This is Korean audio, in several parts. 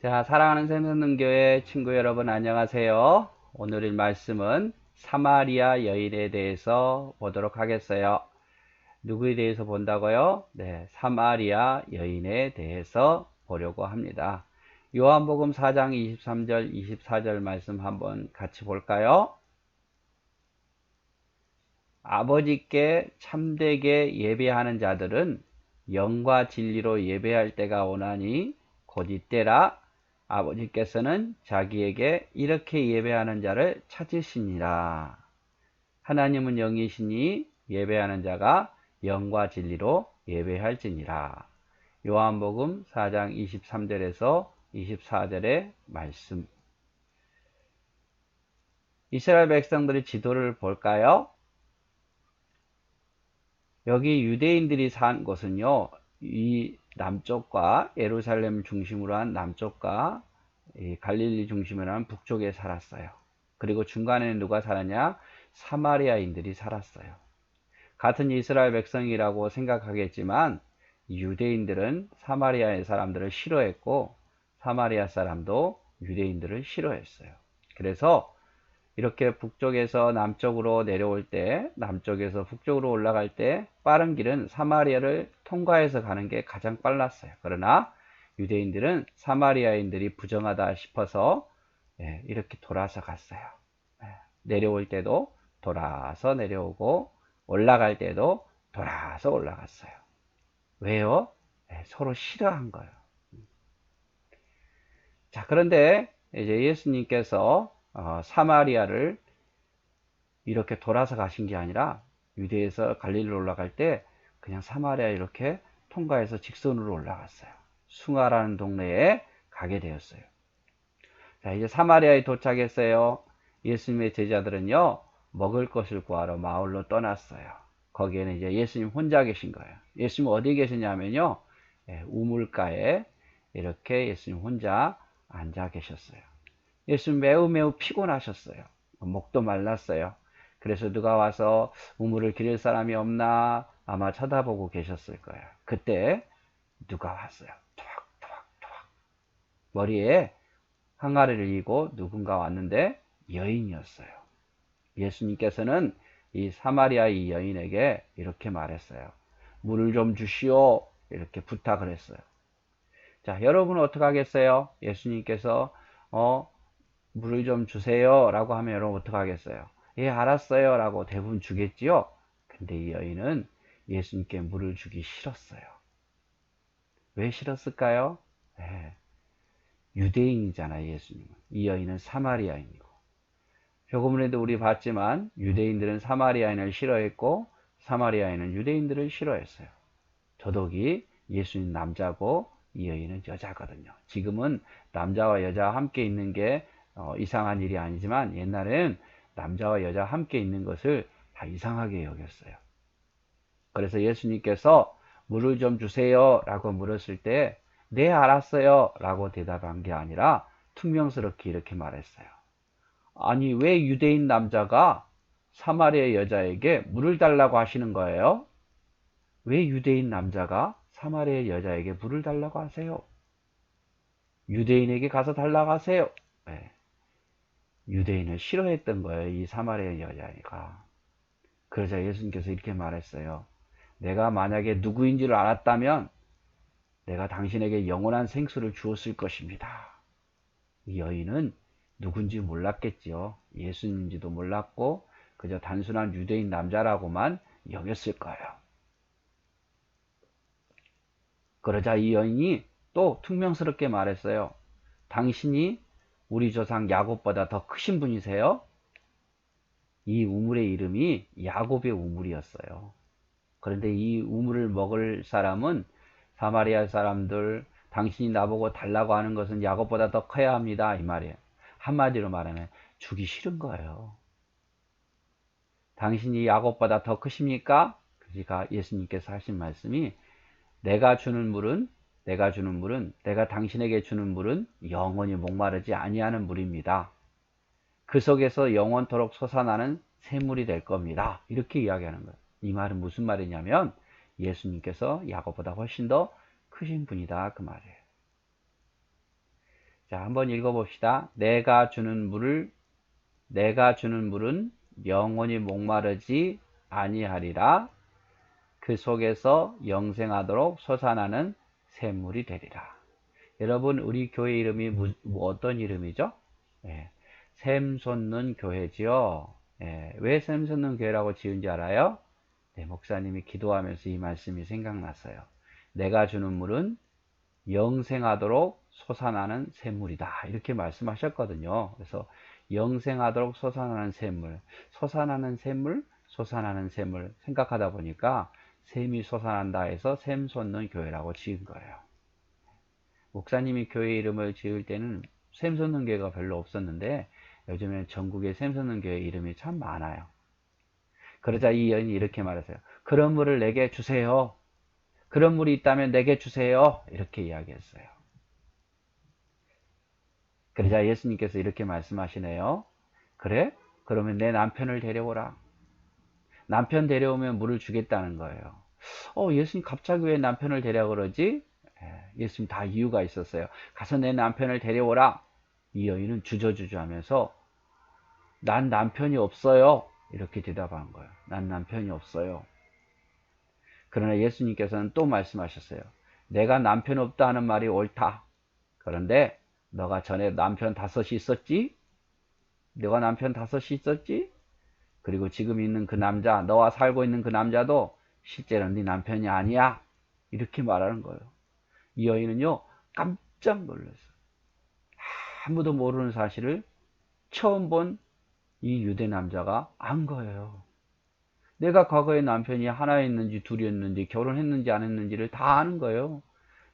자, 사랑하는 샘선능교회 친구 여러분 안녕하세요. 오늘의 말씀은 사마리아 여인에 대해서 보도록 하겠어요. 누구에 대해서 본다고요? 네, 사마리아 여인에 대해서 보려고 합니다. 요한복음 4장 23절, 24절 말씀 한번 같이 볼까요? 아버지께 참되게 예배하는 자들은 영과 진리로 예배할 때가 오나니 곧 이때라. 아버지께서는 자기에게 이렇게 예배하는 자를 찾으시니라. 하나님은 영이시니 예배하는 자가 영과 진리로 예배할지니라. 요한복음 4장 23절에서 24절의 말씀. 이스라엘 백성들의 지도를 볼까요? 여기 유대인들이 산 곳은요, 이 남쪽과 예루살렘 중심으로 한 남쪽과 갈릴리 중심으로 한 북쪽에 살았어요. 그리고 중간에는 누가 살았냐? 사마리아인들이 살았어요. 같은 이스라엘 백성이라고 생각하겠지만 유대인들은 사마리아의 사람들을 싫어했고 사마리아 사람도 유대인들을 싫어했어요. 그래서 이렇게 북쪽에서 남쪽으로 내려올 때, 남쪽에서 북쪽으로 올라갈 때 빠른 길은 사마리아를 통과해서 가는 게 가장 빨랐어요. 그러나 유대인들은 사마리아인들이 부정하다 싶어서 이렇게 돌아서 갔어요. 내려올 때도 돌아서 내려오고 올라갈 때도 돌아서 올라갔어요. 왜요? 서로 싫어한 거예요. 자, 그런데 이제 예수님께서 사마리아를 이렇게 돌아서 가신 게 아니라 유대에서 갈릴리로 올라갈 때 그냥 사마리아 이렇게 통과해서 직선으로 올라갔어요. 숭아라는 동네에 가게 되었어요. 자, 이제 사마리아에 도착했어요. 예수님의 제자들은요, 먹을 것을 구하러 마을로 떠났어요. 거기에는 이제 예수님 혼자 계신 거예요. 예수님 어디 계시냐면요, 우물가에 이렇게 예수님 혼자 앉아 계셨어요. 예수님 매우 피곤하셨어요. 목도 말랐어요. 그래서 누가 와서 우물을 기를 사람이 없나 아마 쳐다보고 계셨을 거예요. 그때 누가 왔어요. 토박토박토박. 머리에 항아리를 이고 누군가 왔는데 여인이었어요. 예수님께서는 이 사마리아 이 여인에게 이렇게 말했어요. 물을 좀 주시오. 이렇게 부탁을 했어요. 자, 여러분은 어떻게 하겠어요? 예수님께서 물을 좀 주세요 라고 하면 여러분 어떻게 하겠어요? 예, 알았어요 라고 대부분 주겠지요. 근데 이 여인은 예수님께 물을 주기 싫었어요. 왜 싫었을까요? 네, 유대인이잖아요. 예수님은. 이 여인은 사마리아인이고, 표고문에도 우리 봤지만 유대인들은 사마리아인을 싫어했고 사마리아인은 유대인들을 싫어했어요. 더더욱이 예수님 남자고 이 여인은 여자거든요. 지금은 남자와 여자와 함께 있는 게 이상한 일이 아니지만 옛날에는 남자와 여자와 함께 있는 것을 다 이상하게 여겼어요. 그래서 예수님께서 물을 좀 주세요 라고 물었을 때 네, 알았어요 라고 대답한 게 아니라 퉁명스럽게 이렇게 말했어요. 아니, 왜 유대인 남자가 사마리아 여자에게 물을 달라고 하시는 거예요? 왜 유대인 남자가 사마리아 여자에게 물을 달라고 하세요? 유대인에게 가서 달라고 하세요. 네. 유대인을 싫어했던 거예요. 이 사마리아 여자애가. 그러자 예수님께서 이렇게 말했어요. 내가 만약에 누구인지를 알았다면 내가 당신에게 영원한 생수를 주었을 것입니다. 이 여인은 누군지 몰랐겠지요. 예수님인지도 몰랐고 그저 단순한 유대인 남자라고만 여겼을 거예요. 그러자 이 여인이 또 퉁명스럽게 말했어요. 당신이 우리 조상 야곱보다 더 크신 분이세요? 이 우물의 이름이 야곱의 우물이었어요. 그런데 이 우물을 먹을 사람은 사마리아 사람들, 당신이 나보고 달라고 하는 것은 야곱보다 더 커야 합니다. 이 말이에요. 한마디로 말하면 주기 싫은 거예요. 당신이 야곱보다 더 크십니까? 그러니까 예수님께서 하신 말씀이 내가 주는 물은 내가 당신에게 주는 물은 영원히 목마르지 아니하는 물입니다. 그 속에서 영원토록 솟아나는 샘물이 될 겁니다. 이렇게 이야기하는 거예요. 이 말은 무슨 말이냐면 예수님께서 야곱보다 훨씬 더 크신 분이다 그 말이에요. 자, 한번 읽어봅시다. 내가 주는 물은 영원히 목마르지 아니하리라. 그 속에서 영생하도록 솟아나는 샘물이 되리라. 여러분, 우리 교회 이름이 어떤 이름이죠? 예, 샘 솟는 교회지요. 예, 왜 샘 솟는 교회라고 지은지 알아요? 네, 목사님이 기도하면서 이 말씀이 생각났어요. 내가 주는 물은 영생하도록 솟아나는 샘물이다. 이렇게 말씀하셨거든요. 그래서 영생하도록 솟아나는 샘물, 솟아나는 샘물, 솟아나는 샘물 생각하다 보니까 샘이 솟아난다 해서 샘 솟는 교회라고 지은 거예요. 목사님이 교회 이름을 지을 때는 샘 솟는 교회가 별로 없었는데 요즘에 전국에 샘 솟는 교회 이름이 참 많아요. 그러자 이 여인이 이렇게 말했어요. 그런 물을 내게 주세요. 그런 물이 있다면 내게 주세요. 이렇게 이야기했어요. 그러자 예수님께서 이렇게 말씀하시네요. 그래? 그러면 내 남편을 데려오라. 남편 데려오면 물을 주겠다는 거예요. 예수님 갑자기 왜 남편을 데려오라 그러지? 예수님 다 이유가 있었어요. 가서 내 남편을 데려오라. 이 여인은 주저주저 하면서 난 남편이 없어요. 이렇게 대답한 거예요. 난 남편이 없어요. 그러나 예수님께서는 또 말씀하셨어요. 내가 남편 없다 하는 말이 옳다. 그런데 너가 전에 남편 5이 있었지? 너가 남편 5이 있었지? 그리고 지금 있는 그 남자, 너와 살고 있는 그 남자도 실제로는 네 남편이 아니야. 이렇게 말하는 거예요. 이 여인은요, 깜짝 놀랐어요. 아무도 모르는 사실을 처음 본 이 유대 남자가 안 거예요. 내가 과거에 남편이 하나였는지 둘이었는지 결혼했는지 안 했는지를 다 아는 거예요.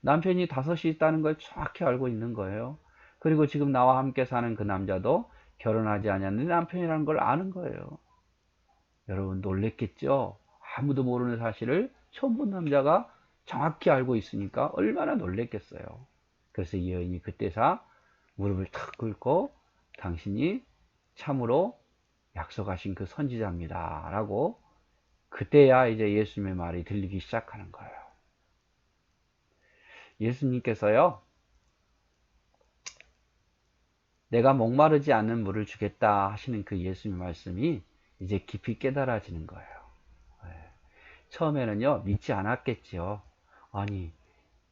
남편이 5이 있다는 걸 정확히 알고 있는 거예요. 그리고 지금 나와 함께 사는 그 남자도 결혼하지 않았는데 남편이라는 걸 아는 거예요. 여러분 놀랬겠죠? 아무도 모르는 사실을 처음 본 남자가 정확히 알고 있으니까 얼마나 놀랬겠어요. 그래서 이 여인이 그때서 무릎을 탁 꿇고 당신이 참으로 약속하신 그 선지자입니다. 라고 그때야 이제 예수님의 말이 들리기 시작하는 거예요. 예수님께서요, 내가 목마르지 않는 물을 주겠다 하시는 그 예수님의 말씀이 이제 깊이 깨달아지는 거예요. 처음에는요, 믿지 않았겠지요. 아니,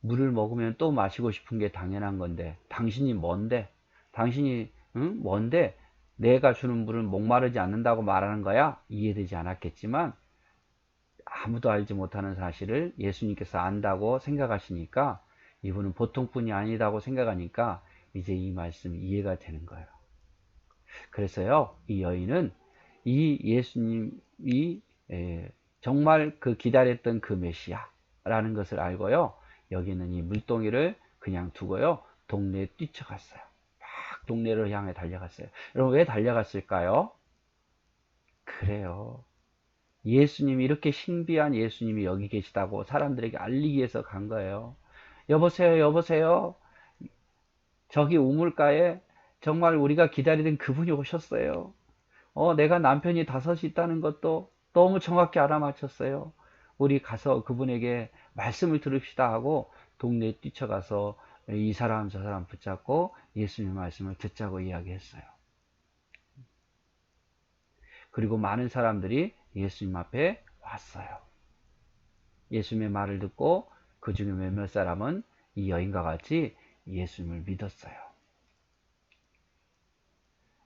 물을 먹으면 또 마시고 싶은 게 당연한 건데, 당신이 뭔데? 당신이, 응? 뭔데? 내가 주는 물은 목마르지 않는다고 말하는 거야? 이해되지 않았겠지만, 아무도 알지 못하는 사실을 예수님께서 안다고 생각하시니까, 이분은 보통 분이 아니다고 생각하니까, 이제 이 말씀이 이해가 되는 거예요. 그래서요, 이 여인은 이 예수님이 정말 그 기다렸던 그 메시아라는 것을 알고요, 여기 있는 이 물동이를 그냥 두고요, 동네에 뛰쳐갔어요. 막 동네를 향해 달려갔어요. 여러분, 왜 달려갔을까요? 그래요. 예수님이 이렇게 신비한 예수님이 여기 계시다고 사람들에게 알리기 위해서 간 거예요. 여보세요, 여보세요. 저기 우물가에 정말 우리가 기다리던 그분이 오셨어요. 내가 남편이 5이 있다는 것도 너무 정확히 알아맞혔어요. 우리 가서 그분에게 말씀을 들읍시다 하고 동네에 뛰쳐가서 이 사람 저 사람 붙잡고 예수님의 말씀을 듣자고 이야기했어요. 그리고 많은 사람들이 예수님 앞에 왔어요. 예수님의 말을 듣고 그 중에 몇몇 사람은 이 여인과 같이 예수님을 믿었어요.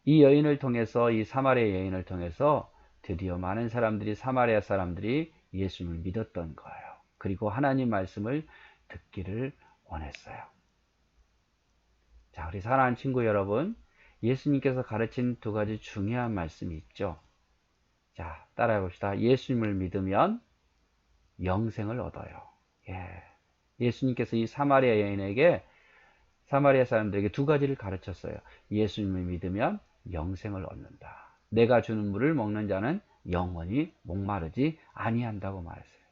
이 여인을 통해서, 이 사마리아 여인을 통해서 드디어 많은 사람들이, 사마리아 사람들이 예수님을 믿었던 거예요. 그리고 하나님 말씀을 듣기를 원했어요. 자, 우리 사랑하는 친구 여러분, 예수님께서 가르친 2가지 중요한 말씀이 있죠. 자, 따라해 봅시다. 예수님을 믿으면 영생을 얻어요. 예. 예수님께서 이 사마리아 여인에게, 사마리아 사람들에게 2가지를 가르쳤어요. 예수님을 믿으면 영생을 얻는다. 내가 주는 물을 먹는 자는 영원히 목마르지 아니한다고 말했어요.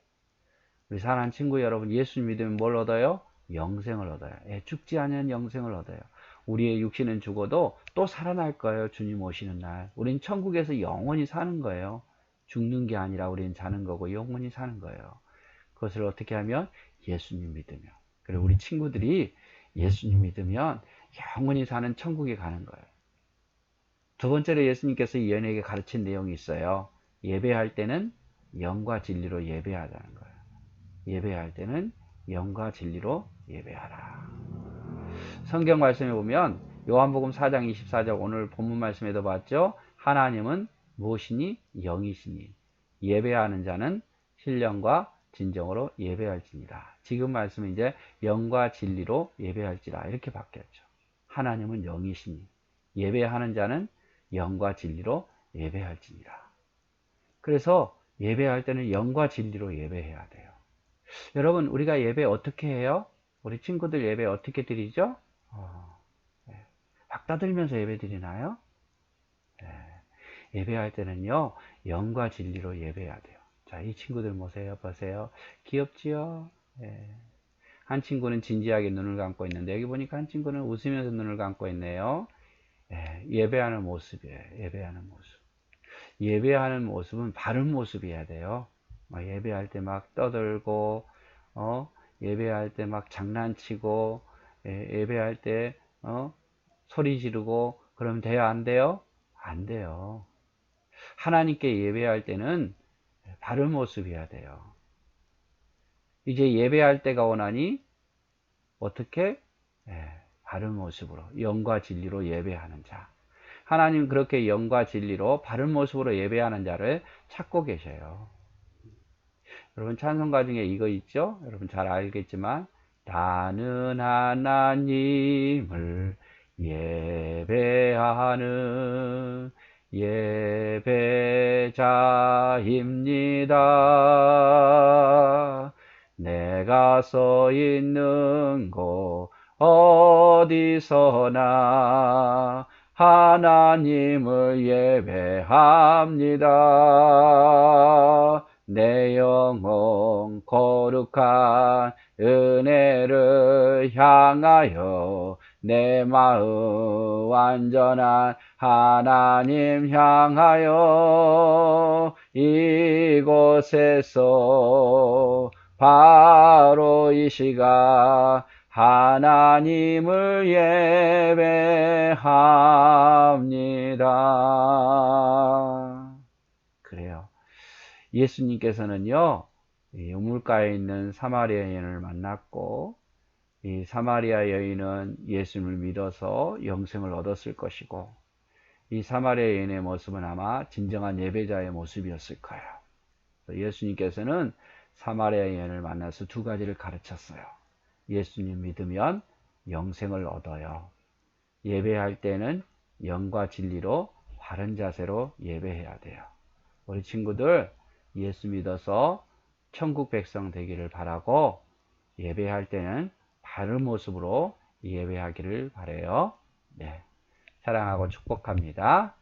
우리 사랑하는 친구 여러분, 예수님 믿으면 뭘 얻어요? 영생을 얻어요. 예, 죽지 않은 영생을 얻어요. 우리의 육신은 죽어도 또 살아날 거예요. 주님 오시는 날. 우린 천국에서 영원히 사는 거예요. 죽는 게 아니라 우리는 사는 거고 영원히 사는 거예요. 그것을 어떻게 하면? 예수님 믿으면. 그리고 우리 친구들이 예수님 믿으면 영원히 사는 천국에 가는 거예요. 두 번째로 예수님께서 이 연예에게 가르친 내용이 있어요. 예배할 때는 영과 진리로 예배하자는 거예요. 예배할 때는 영과 진리로 예배하라. 성경 말씀에 보면 요한복음 4장 24절 오늘 본문 말씀에도 봤죠. 하나님은 무엇이니? 영이시니 예배하는 자는 신령과 진정으로 예배할지니라. 지금 말씀은 이제 영과 진리로 예배할지라 이렇게 바뀌었죠. 하나님은 영이시니 예배하는 자는 영과 진리로 예배할지니라. 그래서 예배할 때는 영과 진리로 예배해야 돼요. 여러분 우리가 예배 어떻게 해요? 우리 친구들 예배 어떻게 드리죠? 막 떠들면서 예배 드리나요? 네. 예배할 때는요 영과 진리로 예배해야 돼요. 자, 이 친구들 보세요. 귀엽지요? 네. 한 친구는 진지하게 눈을 감고 있는데 여기 보니까 한 친구는 웃으면서 눈을 감고 있네요. 네. 예배하는 모습이에요. 예배하는 모습. 예배하는 모습은 바른 모습이어야 돼요. 예배할 때 막 떠들고 예배할 때 막 장난치고 예배할 때 소리 지르고 그러면 돼요? 안 돼요? 안 돼요. 하나님께 예배할 때는 바른 모습이어야 돼요. 이제 예배할 때가 오나니 어떻게? 바른 모습으로 영과 진리로 예배하는 자. 하나님 그렇게 영과 진리로 바른 모습으로 예배하는 자를 찾고 계셔요. 여러분 찬송가 중에 이거 있죠? 여러분 잘 알겠지만 나는 하나님을 예배하는 예배자입니다. 내가 서 있는 곳 어디서나 하나님을 예배합니다. 내 영혼 거룩한 은혜를 향하여 내 마음 완전한 하나님 향하여 이곳에서 바로 이 시간 하나님을 예배합니다. 그래요. 예수님께서는요, 우물가에 있는 사마리아 여인을 만났고, 이 사마리아 여인은 예수님을 믿어서 영생을 얻었을 것이고, 이 사마리아 여인의 모습은 아마 진정한 예배자의 모습이었을 거예요. 예수님께서는 사마리아 여인을 만나서 두 가지를 가르쳤어요. 예수님 믿으면 영생을 얻어요. 예배할 때는 영과 진리로 바른 자세로 예배해야 돼요. 우리 친구들 예수 믿어서 천국 백성 되기를 바라고 예배할 때는 바른 모습으로 예배하기를 바라요. 네, 사랑하고 축복합니다.